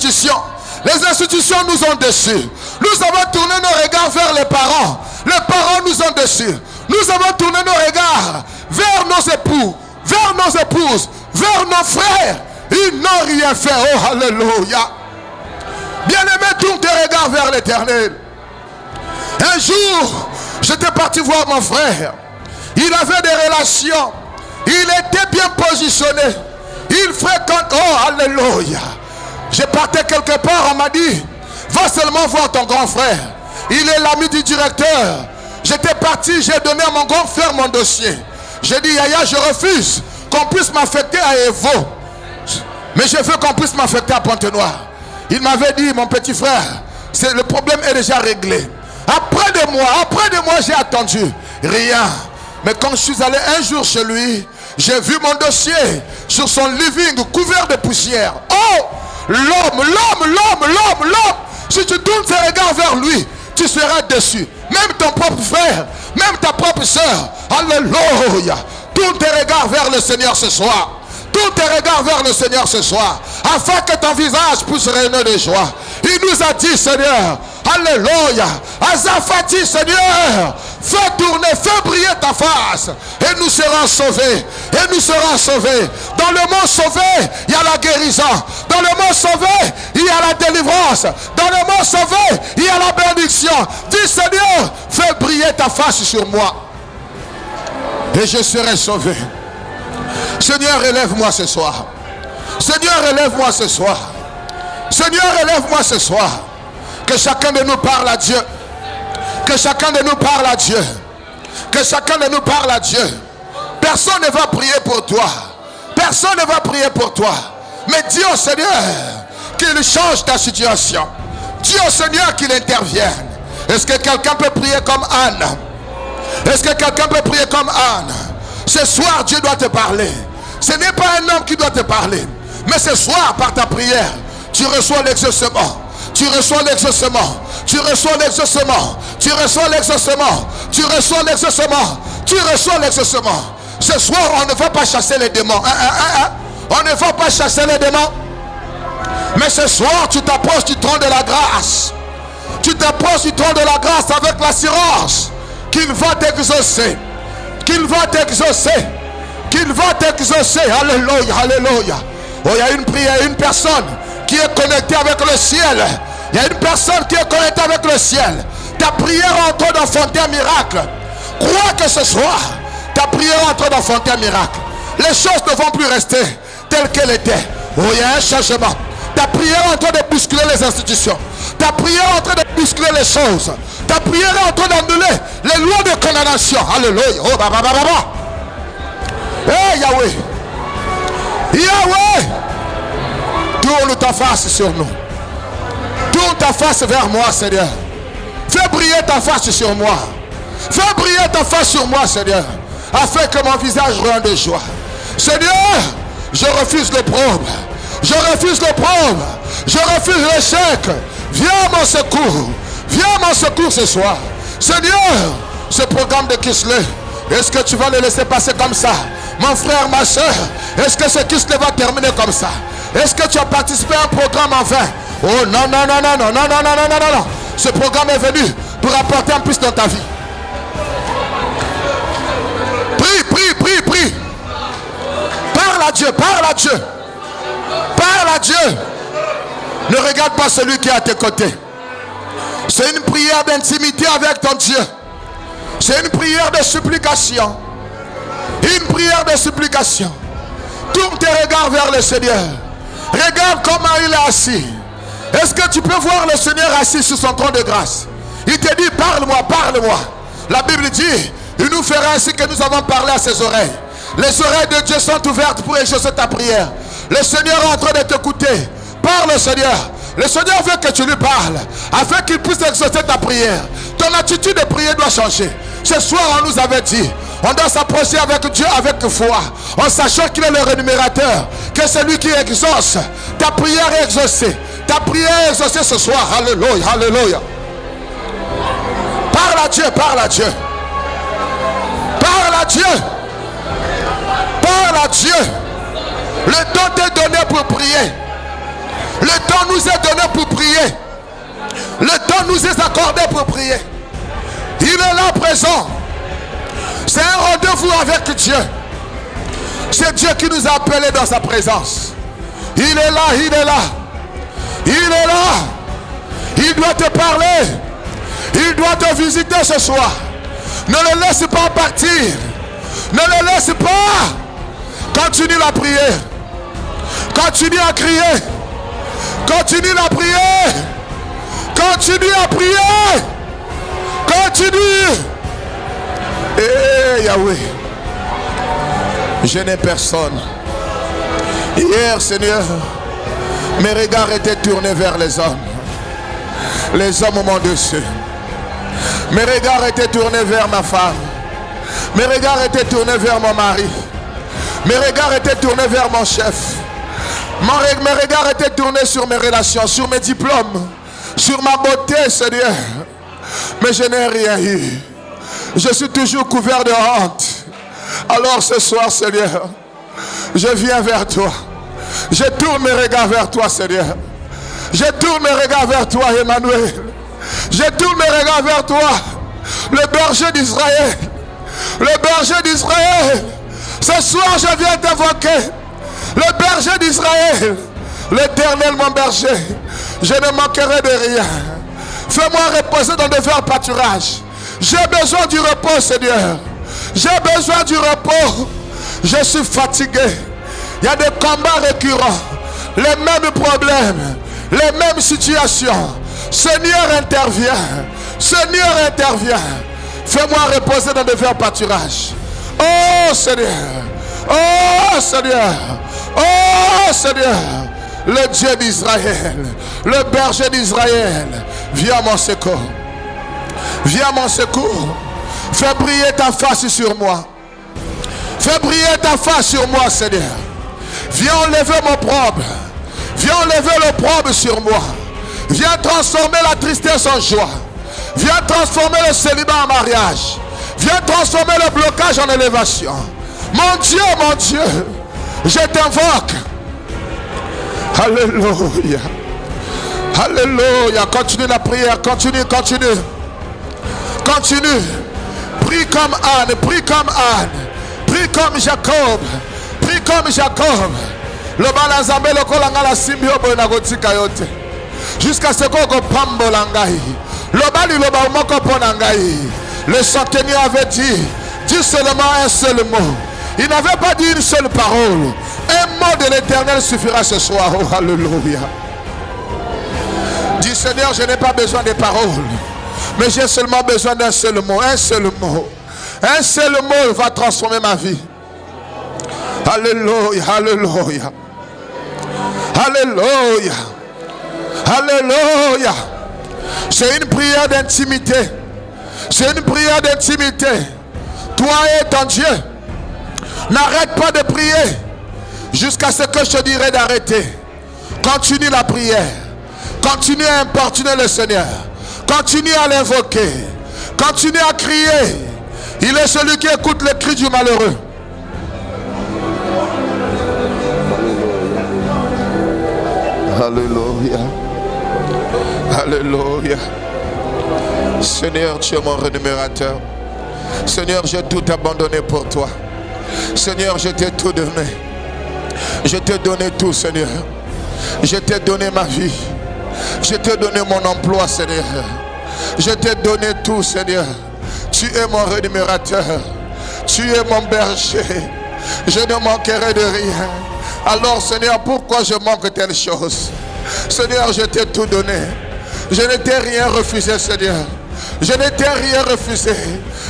institutions. Les institutions nous ont déçus. Nous avons tourné nos regards vers les parents. Les parents nous ont déçus. Nous avons tourné nos regards vers nos époux, vers nos épouses, vers nos frères. Ils n'ont rien fait. Oh, alléluia. Bien-aimé, tourne tes regards vers l'éternel. Un jour, j'étais parti voir mon frère. Il avait des relations. Il était bien positionné. Il fréquente. Oh, alléluia. Je partais quelque part, on m'a dit, va seulement voir ton grand frère. Il est l'ami du directeur. J'étais parti, j'ai donné à mon grand frère mon dossier. J'ai dit, Yaya, je refuse qu'on puisse m'affecter à Evo. Mais je veux qu'on puisse m'affecter à Pointe-Noire. Il m'avait dit, mon petit frère, le problème est déjà réglé. Après des mois, j'ai attendu. Rien. Mais quand je suis allé un jour chez lui, j'ai vu mon dossier sur son living couvert de poussière. Oh! L'homme. Si tu tournes tes regards vers lui, tu seras déçu. Même ton propre frère, même ta propre soeur. Alléluia. Tourne tes regards vers le Seigneur ce soir. Tourne tes regards vers le Seigneur ce soir, afin que ton visage puisse rayonner de joie. Il nous a dit, Seigneur, alléluia, Asaph a dit, Seigneur, fais tourner, fais briller ta face, et nous serons sauvés. Et nous serons sauvés. Dans le mot sauvé, il y a la guérison. Dans le mot sauvé, il y a la délivrance. Dans le mot sauvé, il y a la bénédiction. Dis, Seigneur, fais briller ta face sur moi, et je serai sauvé. Seigneur, élève-moi ce soir. Seigneur, élève-moi ce soir. Seigneur, élève-moi ce soir. Que chacun de nous parle à Dieu. Que chacun de nous parle à Dieu. Que chacun de nous parle à Dieu. Personne ne va prier pour toi. Personne ne va prier pour toi. Mais dis au Seigneur qu'il change ta situation. Dis au Seigneur qu'il intervienne. Est-ce que quelqu'un peut prier comme Anne? Est-ce que quelqu'un peut prier comme Anne? Ce soir, Dieu doit te parler. Ce n'est pas un homme qui doit te parler. Mais ce soir, par ta prière, tu reçois l'exaucement. Tu reçois l'exaucement. Tu reçois l'exaucement. Tu reçois l'exaucement. Tu reçois l'exaucement. Tu reçois l'exaucement. Ce soir, on ne va pas chasser les démons. On ne va pas chasser les démons. Mais ce soir, tu t'approches du trône de la grâce. Tu t'approches du trône de la grâce avec l'assurance qu'il va t'exaucer. Qu'il va t'exaucer. Qu'il va t'exaucer. Alléluia, alléluia. Oh, il y a une prière, une personne qui est connectée avec le ciel. Il y a une personne qui est connectée avec le ciel. Ta prière est en train d'enfanter un miracle. Crois que ce soir, ta prière est en train d'enfanter un miracle. Les choses ne vont plus rester telles qu'elles étaient. Oh, il y a un changement. Ta prière est en train de bousculer les institutions. Ta prière est en train de bousculer les choses. Ta prière est en train d'annuler les lois de condamnation. Alléluia. Oh, Hey, Yahweh. Yahweh. Tourne ta face sur nous. Tourne ta face vers moi, Seigneur. Fais briller ta face sur moi. Fais briller ta face sur moi, Seigneur, afin que mon visage rende de joie. Seigneur, je refuse le probe. Je refuse le probe. Je refuse l'échec. Viens à mon secours. Viens à mon secours ce soir. Seigneur, ce programme de Kislev, est-ce que tu vas le laisser passer comme ça? Mon frère, ma soeur, est-ce que ce Kislev va terminer comme ça? Est-ce que tu as participé à un programme en vain? Oh non, non, non, non, non, non, non, non, non, non, non. Ce programme est venu pour apporter un plus dans ta vie. Prie, prie, prie, prie. Parle à Dieu, parle à Dieu. Parle à Dieu. Ne regarde pas celui qui est à tes côtés. C'est une prière d'intimité avec ton Dieu. C'est une prière de supplication. Une prière de supplication. Tourne tes regards vers le Seigneur. Regarde comment il est assis. Est-ce que tu peux voir le Seigneur assis sur son trône de grâce? Il te dit, parle-moi, parle-moi. La Bible dit, il nous fera ainsi que nous avons parlé à ses oreilles. Les oreilles de Dieu sont ouvertes pour exaucer ta prière. Le Seigneur est en train de t'écouter. Parle au Seigneur. Le Seigneur veut que tu lui parles, afin qu'il puisse exaucer ta prière. Ton attitude de prière doit changer. Ce soir, on nous avait dit, on doit s'approcher avec Dieu avec foi, en sachant qu'il est le rémunérateur, que c'est lui qui exauce. Ta prière est exaucée. Ta prière est exaucée ce soir. Alléluia, alléluia. Parle à Dieu, parle à Dieu. Parle à Dieu. Parle à Dieu. Le temps t'est donné pour prier. Le temps nous est donné pour prier. Le temps nous est accordé pour prier. Il est là présent. C'est un rendez-vous avec Dieu. C'est Dieu qui nous a appelés dans sa présence. Il est là, il est là. Il est là. Il doit te parler. Il doit te visiter ce soir. Ne le laisse pas partir. Ne le laisse pas. Continue la prière. Continue à crier. Continue à prier. Continue à prier. Continue. Eh Yahweh. Je n'ai personne. Hier, Seigneur, mes regards étaient tournés vers les hommes. Les hommes m'ont dessus. Mes regards étaient tournés vers ma femme. Mes regards étaient tournés vers mon mari. Mes regards étaient tournés vers mon chef. Mes regards étaient tournés sur mes relations, sur mes diplômes, sur ma beauté, Seigneur. Mais je n'ai rien eu. Je suis toujours couvert de honte. Alors ce soir, Seigneur, je viens vers toi. Je tourne mes regards vers toi, Seigneur. Je tourne mes regards vers toi, Emmanuel. Je tourne mes regards vers toi, le berger d'Israël. Le berger d'Israël. Ce soir, je viens t'invoquer. Le berger d'Israël. L'Éternel, mon berger. Je ne manquerai de rien. Fais-moi reposer dans de verts pâturages. J'ai besoin du repos, Seigneur. J'ai besoin du repos. Je suis fatigué. Il y a des combats récurrents. Les mêmes problèmes. Les mêmes situations. Seigneur, intervient. Seigneur, intervient. Fais-moi reposer dans de verts pâturages. Oh Seigneur. Oh Seigneur. Oh Seigneur. Le Dieu d'Israël. Le berger d'Israël. Viens à mon secours. Viens à mon secours. Fais briller ta face sur moi. Fais briller ta face sur moi, Seigneur. Viens enlever mon problème. Viens enlever le problème sur moi. Viens transformer la tristesse en joie. Viens transformer le célibat en mariage. Viens transformer le blocage en élévation. Mon Dieu, je t'invoque. Alléluia. Alléluia. Continue la prière. Continue. Continue. Prie comme Anne. Prie comme Anne. Prie comme Jacob. Prie comme Jacob. Le balazambe le kolanga la simbio bonagotika yote. Jusqu'à ce qu'on pambola ngai. Le bali le baumoko ponangai. Le centenier avait dit seulement un seul mot. Il n'avait pas dit une seule parole. Un mot de l'Éternel suffira ce soir. Oh, alléluia. Dis Seigneur, je n'ai pas besoin de paroles. Mais j'ai seulement besoin d'un seul mot. Un seul mot. Un seul mot va transformer ma vie. Alléluia. Alléluia. Alléluia. Alléluia. C'est une prière d'intimité. C'est une prière d'intimité. Toi et ton Dieu. N'arrête pas de prier jusqu'à ce que je te dirai d'arrêter. Continue la prière. Continue à importuner le Seigneur. Continue à l'invoquer. Continue à crier. Il est celui qui écoute le cri du malheureux. Alléluia. Alléluia. Seigneur, tu es mon rémunérateur. Seigneur, j'ai tout abandonné pour toi. Seigneur, je t'ai tout donné. Je t'ai donné tout, Seigneur. Je t'ai donné ma vie. Je t'ai donné mon emploi, Seigneur. Je t'ai donné tout, Seigneur. Tu es mon rémunérateur. Tu es mon berger. Je ne manquerai de rien. Alors, Seigneur, pourquoi je manque telle chose? Seigneur, je t'ai tout donné. Je ne t'ai rien refusé, Seigneur. Je ne t'ai rien refusé.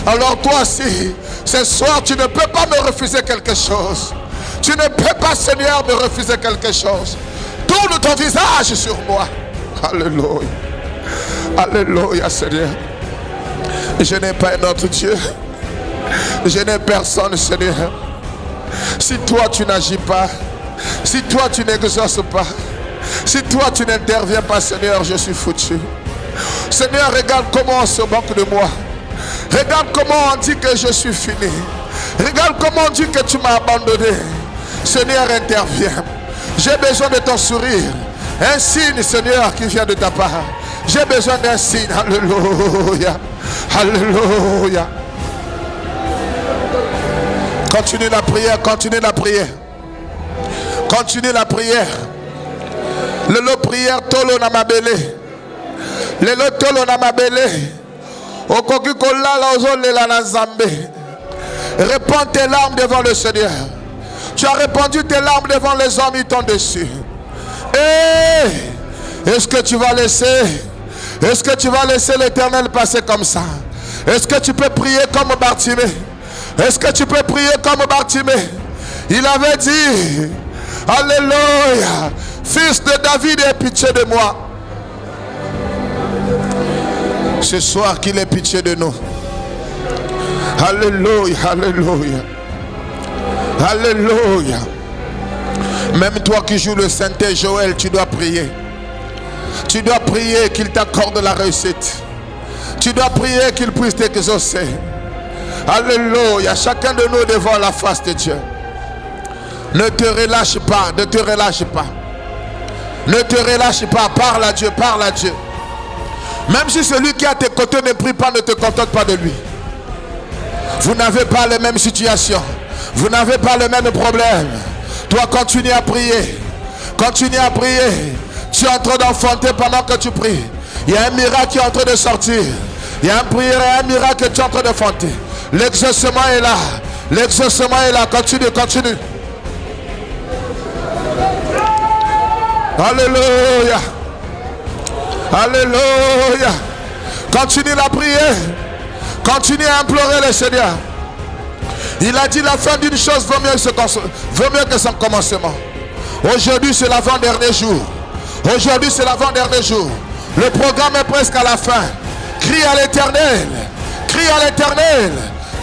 Alors toi aussi, ce soir, tu ne peux pas me refuser quelque chose. Tu ne peux pas, Seigneur, me refuser quelque chose. Tourne ton visage sur moi. Alléluia. Alléluia, Seigneur. Je n'ai pas un autre Dieu. Je n'ai personne, Seigneur. Si toi, tu n'agis pas, si toi, tu n'exauces pas, si toi, tu n'interviens pas, Seigneur, je suis foutu. Seigneur, regarde comment on se moque de moi. Regarde comment on dit que je suis fini. Regarde comment on dit que tu m'as abandonné. Seigneur, interviens. J'ai besoin de ton sourire. Un signe, Seigneur, qui vient de ta part. J'ai besoin d'un signe. Alléluia. Alléluia. Continue la prière, continue la prière. Continue la prière. Le lot prière tolo na mabele. Le lot tolo na mabele. Okoki kola la ozole la na Nzambe. Répands tes larmes devant le Seigneur. Tu as répandu tes larmes devant les hommes, ils t'ont dessus. Est-ce que tu vas laisser l'Éternel passer comme ça? Est-ce que tu peux prier comme Bartimée? Est-ce que tu peux prier comme Bartimée? Il avait dit, alléluia, fils de David, aie pitié de moi. Ce soir qu'il ait pitié de nous. Alléluia, alléluia. Alléluia. Même toi qui joues le synthé, Joël, tu dois prier. Tu dois prier qu'il t'accorde la réussite. Tu dois prier qu'il puisse t'exaucer. Alléluia. Chacun de nous devant la face de Dieu. Ne te relâche pas, ne te relâche pas. Ne te relâche pas, parle à Dieu, parle à Dieu. Même si celui qui est à tes côtés ne prie pas, ne te contente pas de lui. Vous n'avez pas les mêmes situations. Vous n'avez pas le même problème. Toi, continue à prier. Continue à prier. Tu es en train d'enfanter pendant que tu pries. Il y a un miracle qui est en train de sortir. Il y a un miracle que tu es en train de fanter. L'exaucement est là. L'exaucement est là. Continue, continue. Alléluia. Alléluia. Continue la prière. Continue à implorer le Seigneur. Il a dit la fin d'une chose vaut mieux que son commencement. Aujourd'hui c'est l'avant-dernier jour. Aujourd'hui c'est l'avant-dernier jour. Le programme est presque à la fin. Crie à l'Éternel. Crie à l'Éternel.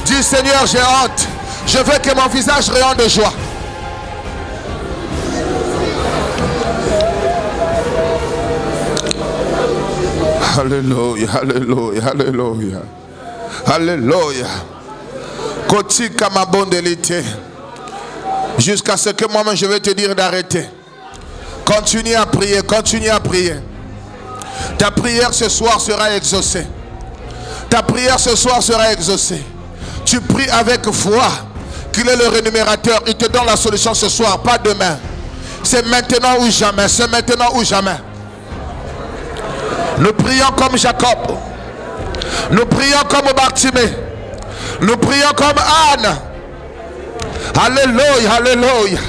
Dis Seigneur, j'ai hâte. Je veux que mon visage rayonne de joie. Alléluia, alléluia, alléluia. Alléluia. Kotika ma bondelité. Jusqu'à ce que moi-même je vais te dire d'arrêter. Continue à prier, continue à prier. Ta prière ce soir sera exaucée. Ta prière ce soir sera exaucée. Tu pries avec foi qu'il est le rémunérateur. Il te donne la solution ce soir, pas demain. C'est maintenant ou jamais. C'est maintenant ou jamais. Nous prions comme Jacob. Nous prions comme Bartimée. Nous prions comme Anne. Alléluia, alléluia.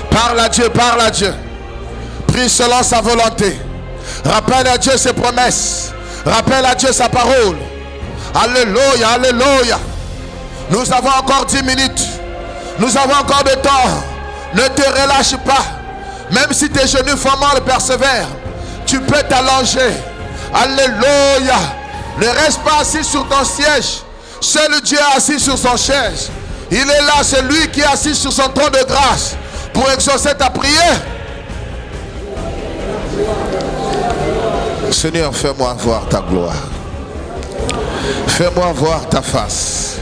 Parle à Dieu, parle à Dieu. Prie selon sa volonté. Rappelle à Dieu ses promesses. Rappelle à Dieu sa parole. Alléluia, alléluia. Nous avons encore 10 minutes. Nous avons encore de temps. Ne te relâche pas. Même si tes genoux font mal, persévère. Tu peux t'allonger. Alléluia. Ne reste pas assis sur ton siège. Seul Dieu est assis sur son siège. Il est là, c'est lui qui est assis sur son trône de grâce pour exaucer ta prière. Seigneur, fais-moi voir ta gloire. Fais-moi voir ta face.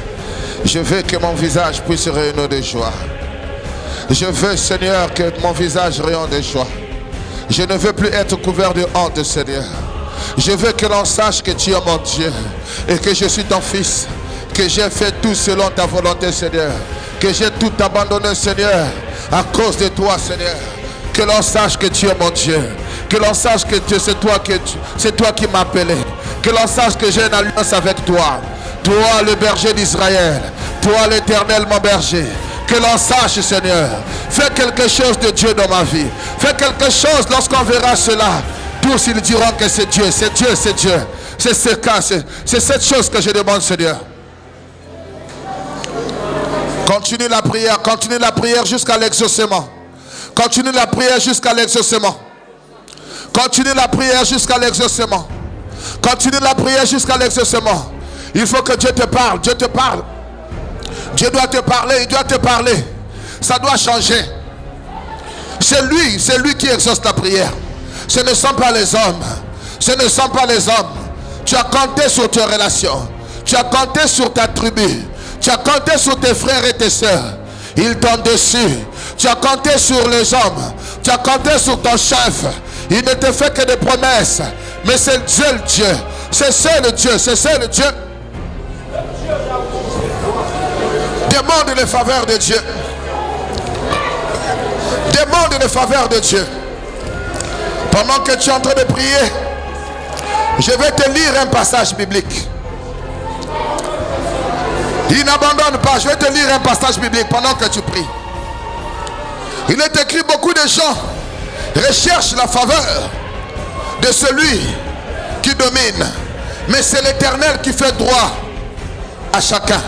Je veux que mon visage puisse rayonner de joie. Je veux, Seigneur, que mon visage rayonne de joie. Je ne veux plus être couvert de honte, Seigneur. Je veux que l'on sache que tu es mon Dieu et que je suis ton fils. Que j'ai fait tout selon ta volonté, Seigneur. Que j'ai tout abandonné, Seigneur, à cause de toi, Seigneur. Que l'on sache que tu es mon Dieu. Que l'on sache que c'est toi qui m'as appelé. Que l'on sache que j'ai une alliance avec toi. Toi, le berger d'Israël. Toi, l'Éternel, mon berger. Que l'on sache, Seigneur. Fais quelque chose de Dieu dans ma vie. Fais quelque chose lorsqu'on verra cela. Tous ils diront que c'est Dieu, c'est Dieu, c'est Dieu. C'est ce cas, c'est cette chose que je demande, Seigneur. Continue la prière jusqu'à l'exaucement. Continue la prière jusqu'à l'exaucement. Continue la prière jusqu'à l'exaucement. Continue la prière jusqu'à l'exaucement. Il faut que Dieu te parle, Dieu te parle. Dieu doit te parler, il doit te parler. Ça doit changer. C'est lui qui exauce ta prière. Ce ne sont pas les hommes. Ce ne sont pas les hommes. Tu as compté sur tes relations. Tu as compté sur ta tribu. Tu as compté sur tes frères et tes sœurs. Ils t'ont déçu. Tu as compté sur les hommes. Tu as compté sur ton chef. Il ne te fait que des promesses. Mais c'est Dieu le Dieu. C'est ça le Dieu. C'est ça le Dieu. Demande les faveurs de Dieu. Demande les faveurs de Dieu. Pendant que tu es en train de prier, je vais te lire un passage biblique. Il n'abandonne pas. Je vais te lire un passage biblique pendant que tu pries. Il est écrit, beaucoup de gens recherchent la faveur de celui qui domine. Mais c'est l'Éternel qui fait droit à chacun.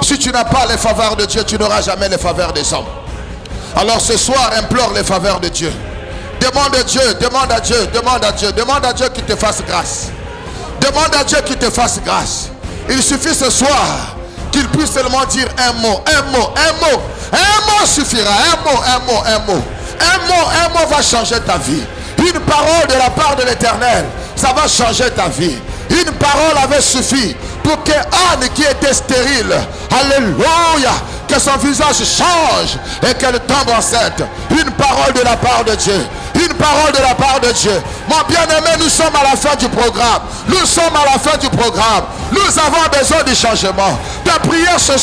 Si tu n'as pas les faveurs de Dieu, tu n'auras jamais les faveurs des hommes. Alors ce soir, implore les faveurs de Dieu. Demande à Dieu, demande à Dieu, demande à Dieu, demande à Dieu qu'il te fasse grâce. Demande à Dieu qu'il te fasse grâce. Il suffit ce soir qu'il puisse seulement dire un mot, un mot, un mot. Un mot suffira, un mot, un mot, un mot. Un mot va changer ta vie. Une parole de la part de l'Éternel, ça va changer ta vie. Une parole avait suffi pour que Anne qui était stérile, alléluia, que son visage change et qu'elle tombe enceinte. Une parole de la part de Dieu. Une parole de la part de Dieu. Mon bien-aimé, nous sommes à la fin du programme. Nous sommes à la fin du programme. Nous avons besoin du changement. Ta prière ce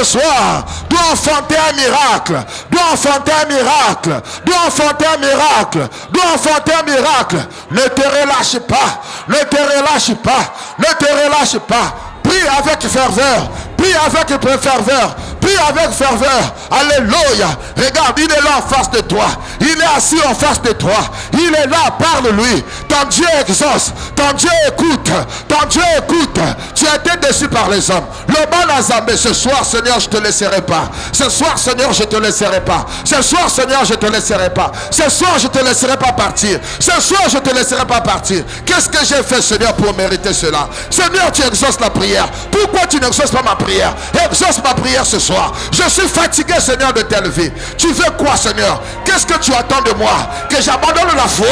soir doit enfanter un miracle. Doit enfanter un miracle. Doit enfanter un miracle. Doit enfanter un miracle. Ne te relâche pas. Ne te relâche pas. Ne te relâche pas. Prie avec ferveur. Prie avec ferveur. Prie avec ferveur. Alléluia. Regarde, il est là en face de toi. Il est assis en face de toi. Il est là, parle-lui. Ton Dieu exauce. Ton Dieu écoute. Ton Dieu écoute. Tu as été déçu par les hommes. Le bon Azambé, ce soir, Seigneur, je ne te laisserai pas. Ce soir, Seigneur, je ne te laisserai pas. Ce soir, Seigneur, je ne te laisserai pas. Ce soir, je ne te laisserai pas partir. Ce soir, je ne te laisserai pas partir. Qu'est-ce que j'ai fait, Seigneur, pour mériter cela? Seigneur, tu exauces la prière. Pourquoi tu n'exauces pas ma prière? Exauce ma prière ce soir. Je suis fatigué, Seigneur, de t'élever. Tu veux quoi, Seigneur? Qu'est-ce que tu attends de moi? Que j'abandonne la foi?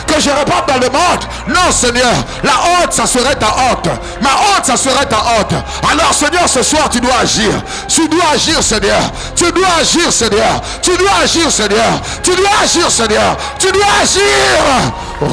Que je reparte dans le monde? Non, Seigneur. La honte, ça serait ta honte. Ma honte, ça serait ta honte. Alors, Seigneur, ce soir, tu dois agir. Tu dois agir, Seigneur. Tu dois agir, Seigneur. Tu dois agir, Seigneur. Tu dois agir, Seigneur. Tu dois agir. Tu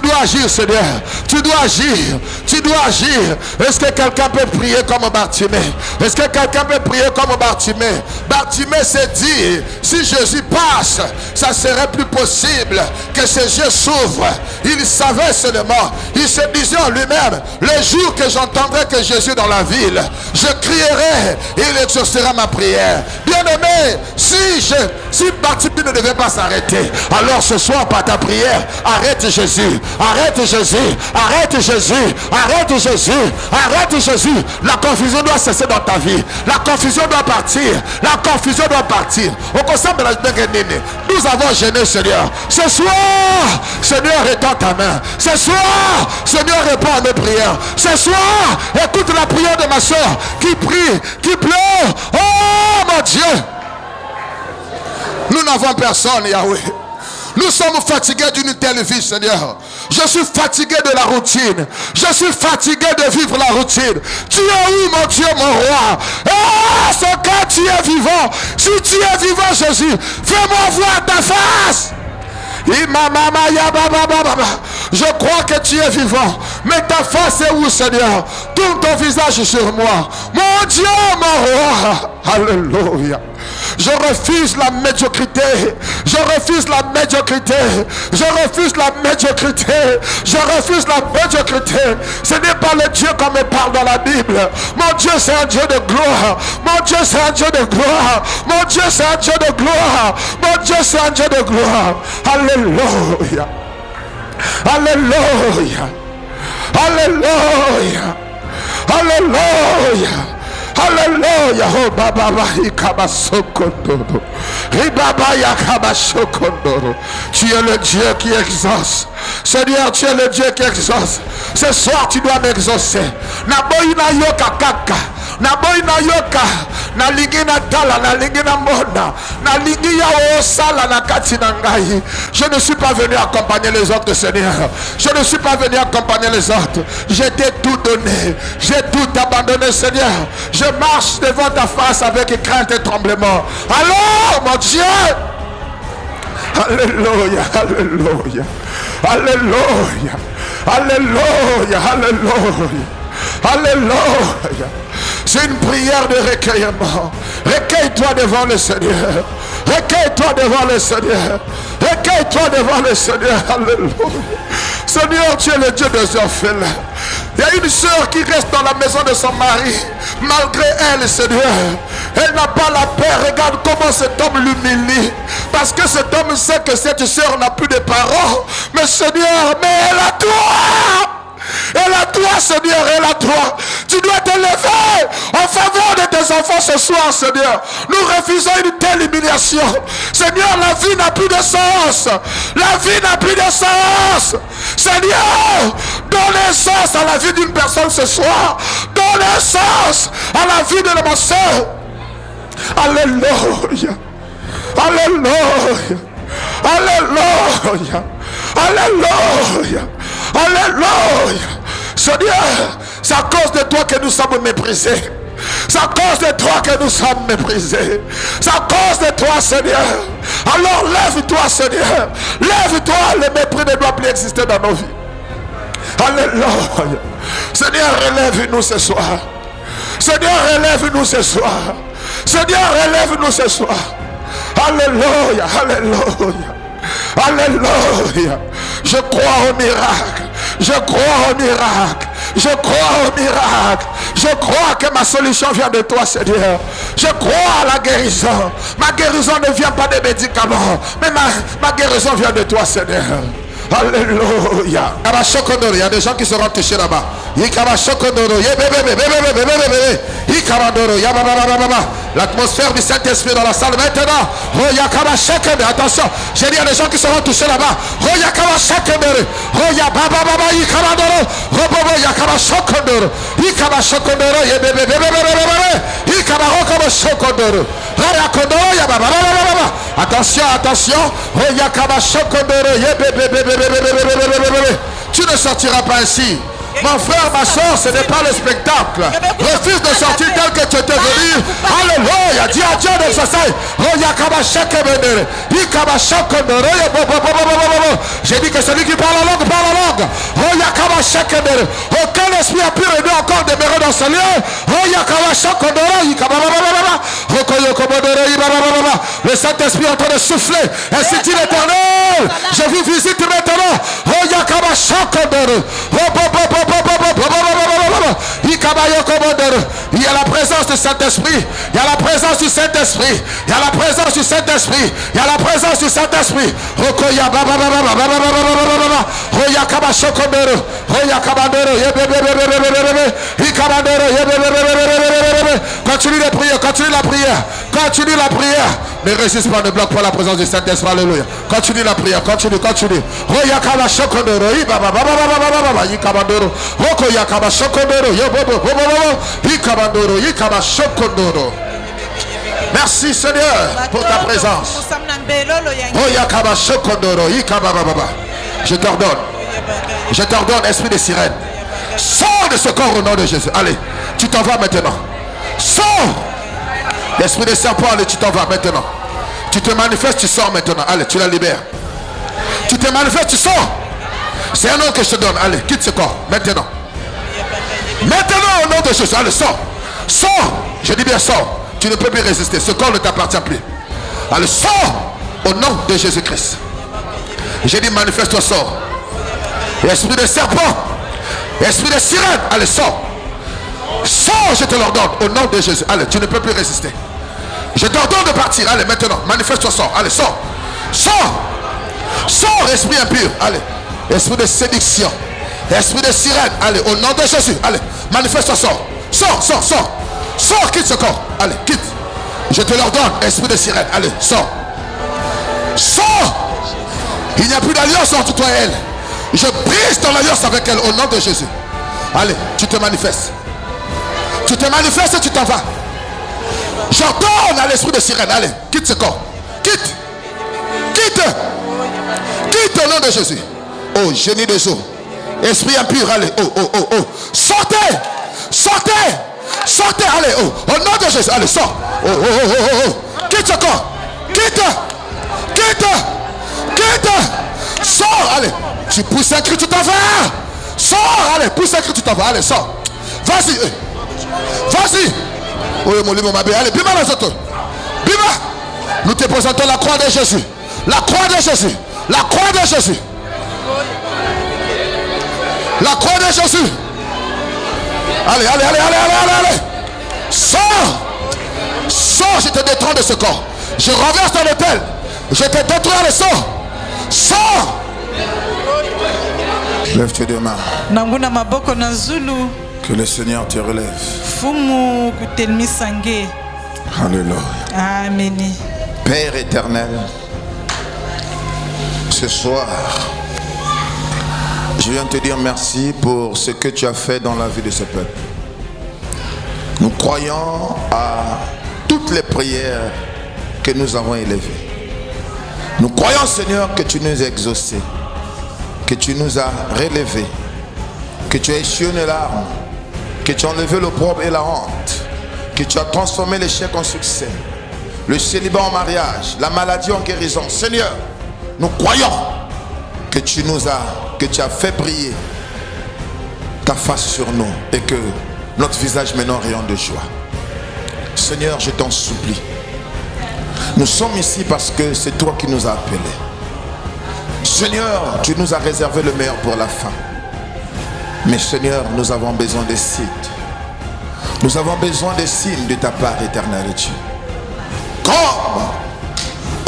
dois agir, Seigneur. Tu dois agir. Tu dois agir. Est-ce que quelqu'un peut prier comme Bartimée? Est-ce que quelqu'un peut prier comme Bartimée? Bartimée s'est dit, si Jésus passe, ça serait plus possible que ses yeux s'ouvrent. Il savait seulement, il se disait en lui-même, le jour que j'entendrai que Jésus est dans la ville, je crierai et il exaucera ma prière. Bien-aimé, si Bartimée ne devait pas s'arrêter, alors ce soir par ta prière, arrête Jésus, arrête Jésus, arrête Jésus, arrête Jésus, arrête Jésus. La confusion doit cesser dans ta vie. La confusion doit partir. La confusion doit partir. Nous avons gêné, Seigneur. Ce soir, Seigneur, étends ta main. Ce soir, Seigneur, réponds à mes prières. Ce soir, écoute la prière de ma soeur qui prie, qui pleure. Oh mon Dieu, nous n'avons personne, Yahweh. Nous sommes fatigués d'une telle vie, Seigneur. Je suis fatigué de la routine. Je suis fatigué de vivre la routine. Tu es où, mon Dieu, mon roi? Ah, ce cas, tu es vivant. Si tu es vivant, Jésus, fais-moi voir ta face. Je crois que tu es vivant. Mais ta face est où, Seigneur? Tourne ton visage sur moi. Mon Dieu, mon roi. Alléluia. Je refuse la médiocrité. Je refuse la médiocrité. Je refuse la médiocrité. Je refuse la médiocrité. Ce n'est pas le Dieu qu'on me parle dans la Bible. Mon Dieu, c'est un Dieu de gloire. Mon Dieu, c'est un Dieu de gloire. Mon Dieu, c'est un Dieu de gloire. Mon Dieu, c'est un Dieu de gloire. Alléluia. Alléluia. Alléluia. Alléluia. Alléluia. Oh baba ikaba sokondoro. Ribaba yakaba sokondoro. Tu es le Dieu qui exauce. Seigneur, tu es le Dieu qui exauce. Ce soir, tu dois m'exaucer. Naboina yoka kaka. Naboina yoka. Na lingina tala, na lingina mbona. Je ne suis pas venu accompagner les autres, Seigneur. Je ne suis pas venu accompagner les autres. J'ai tout donné. J'ai tout abandonné, Seigneur. Je marche devant ta face avec crainte et tremblement. Alors, mon Dieu. Alléluia, alléluia. Alléluia. Alléluia, alléluia. Alléluia. C'est une prière de recueillement. Recueille-toi devant le Seigneur. Recueille-toi devant le Seigneur. Recueille-toi devant le Seigneur. Alléluia. Seigneur, tu es le Dieu des orphelins. Il y a une sœur qui reste dans la maison de son mari. Malgré elle, Seigneur, elle n'a pas la paix. Regarde comment cet homme l'humilie. Parce que cet homme sait que cette sœur n'a plus de parents. Mais Seigneur, mais elle a toi. Elle a toi, Seigneur, elle a toi. Tu dois te lever en faveur de tes enfants ce soir, Seigneur. Nous refusons une telle humiliation. Seigneur, la vie n'a plus de sens. La vie n'a plus de sens. Seigneur, donne un sens à la vie d'une personne ce soir. Donne un sens à la vie de ma soeur. Alléluia. Alléluia. Alléluia. Alléluia. Alléluia. Seigneur, c'est à cause de toi que nous sommes méprisés. C'est à cause de toi que nous sommes méprisés. C'est à cause de toi, Seigneur. Alors lève-toi, Seigneur. Lève-toi. Le mépris ne doit plus exister dans nos vies. Alléluia. Seigneur, relève-nous ce soir. Seigneur, relève-nous ce soir. Seigneur, relève-nous ce soir. Alléluia. Alléluia. Alléluia. Je crois au miracle. Je crois au miracle. Je crois au miracle. Je crois que ma solution vient de toi, Seigneur. Je crois à la guérison. Ma guérison ne vient pas des médicaments, mais ma guérison vient de toi, Seigneur. Alléluia. Il y a des gens qui seront touchés là-bas. L'atmosphère du Saint-Esprit dans la salle maintenant. Attention, j'ai dit il y a des gens qui seront touchés là-bas. Attention, attention. Tu ne sortiras pas ainsi. Mon frère, ma soeur, ce n'est pas le spectacle. Refuse de sortir tel que tu étais venu. Alléluia. Dis adieu de ce sein. J'ai dit que celui qui parle en langue, parle en langue. Aucun esprit a pu aider encore demeurer dans ce lieu. Le Saint-Esprit est en train de souffler. Ainsi dit l'Éternel. Je vous visite maintenant. Il y a la présence du Saint-Esprit. Il y a la présence du Saint-Esprit. Il y a la présence du Saint-Esprit. Il y a la présence du Saint-Esprit. Continue la prière, continue la prière, continue la prière. Ne résiste pas, ne bloque pas la présence du Saint-Esprit. Alléluia. Continue la prière, continue, continue. Merci Seigneur pour ta présence. Je t'ordonne, esprit de sirène, sors de ce corps au nom de Jésus. Allez, tu t'en vas maintenant. Sors. L'esprit de serpent, allez, tu t'en vas maintenant. Tu te manifestes, tu sors maintenant. Allez, tu la libères. Tu te manifestes, tu sors. C'est un nom que je te donne. Allez, quitte ce corps maintenant. Maintenant, au nom de Jésus, allez, sors. Sors. Je dis bien sors. Tu ne peux plus résister. Ce corps ne t'appartient plus. Allez, sors au nom de Jésus-Christ. J'ai dit manifeste-toi, sors. Esprit de serpent, esprit de sirène, allez, sors. Sors, je te l'ordonne au nom de Jésus. Allez, tu ne peux plus résister. Je t'ordonne de partir. Allez, maintenant, manifeste-toi, sors. Allez, sors. Sors. Sors, esprit impur. Allez, esprit de séduction, esprit de sirène. Allez, au nom de Jésus. Allez, manifeste-toi, sors. Sors, sors, sors. Sors, quitte ce corps. Allez, quitte. Je te l'ordonne, esprit de sirène. Allez, sors. Sors. Il n'y a plus d'alliance entre toi et elle. Je brise ton alliance avec elle au nom de Jésus. Allez, tu te manifestes. Tu te manifestes et tu t'en vas. J'ordonne à l'esprit de sirène. Allez, quitte ce corps. Quitte. Quitte. Quitte au nom de Jésus. Oh, génie des eaux. Esprit impur, allez. Oh, oh, oh, oh. Sortez. Sortez. Sortez, allez. Oh, au nom de Jésus. Allez, sors. Oh, oh, oh, oh, oh. Quitte ce corps. Quitte. Quitte. Quitte. Sors, allez. Tu pousses un cri, tu t'en vas. Sors, allez. Pousse un cri, tu t'en vas. Allez, sors. Vas-y. Vas-y. Oui, mon lit, mon bébé. Allez, bima les autres. Bima. Nous te présentons la croix de Jésus. La croix de Jésus. La croix de Jésus. La croix de Jésus. Allez, allez, allez, allez, allez, allez, allez. Sors. Sors, je te détends de ce corps. Je renverse ton hôtel. Je te détruis le sang. Sors. Lève tes deux mains. Que le Seigneur te relève. Alléluia. Amen. Père éternel, ce soir, je viens te dire merci pour ce que tu as fait dans la vie de ce peuple. Nous croyons à toutes les prières que nous avons élevées. Nous croyons, Seigneur, que tu nous as exaucés, que tu nous as relevés, que tu as essuyé nos larmes, que tu as enlevé l'opprobre et la honte, que tu as transformé l'échec en succès, le célibat en mariage, la maladie en guérison. Seigneur, nous croyons que tu as fait briller ta face sur nous et que notre visage maintenant rayonne de joie. Seigneur, je t'en supplie. Nous sommes ici parce que c'est toi qui nous as appelés. Seigneur, tu nous as réservé le meilleur pour la fin. Mais Seigneur, nous avons besoin des signes. Nous avons besoin des signes de ta part, éternel Dieu. Comme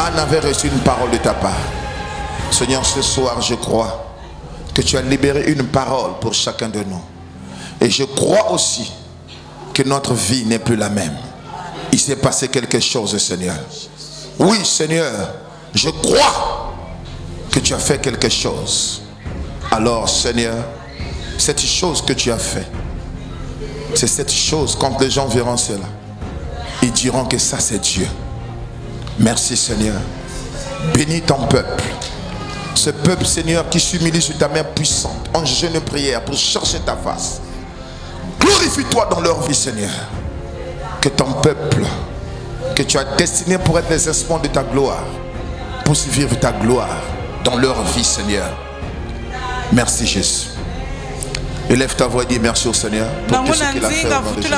Anne avait reçu une parole de ta part. Seigneur, ce soir, je crois que tu as libéré une parole pour chacun de nous. Et je crois aussi que notre vie n'est plus la même. Il s'est passé quelque chose, Seigneur. Oui, Seigneur, je crois que tu as fait quelque chose. Alors, Seigneur, cette chose que tu as fait, c'est cette chose, quand les gens verront cela, ils diront que ça c'est Dieu. Merci Seigneur. Bénis ton peuple. Ce peuple, Seigneur, qui s'humilie sur ta main puissante, en jeûne et prière pour chercher ta face. Glorifie-toi dans leur vie, Seigneur. Que ton peuple, que tu as destiné pour être les instruments de ta gloire, puisse vivre ta gloire dans leur vie, Seigneur. Merci Jésus. Élève ta voix et dis merci au Seigneur pour tout ce qu'il a fait au nom de Jésus.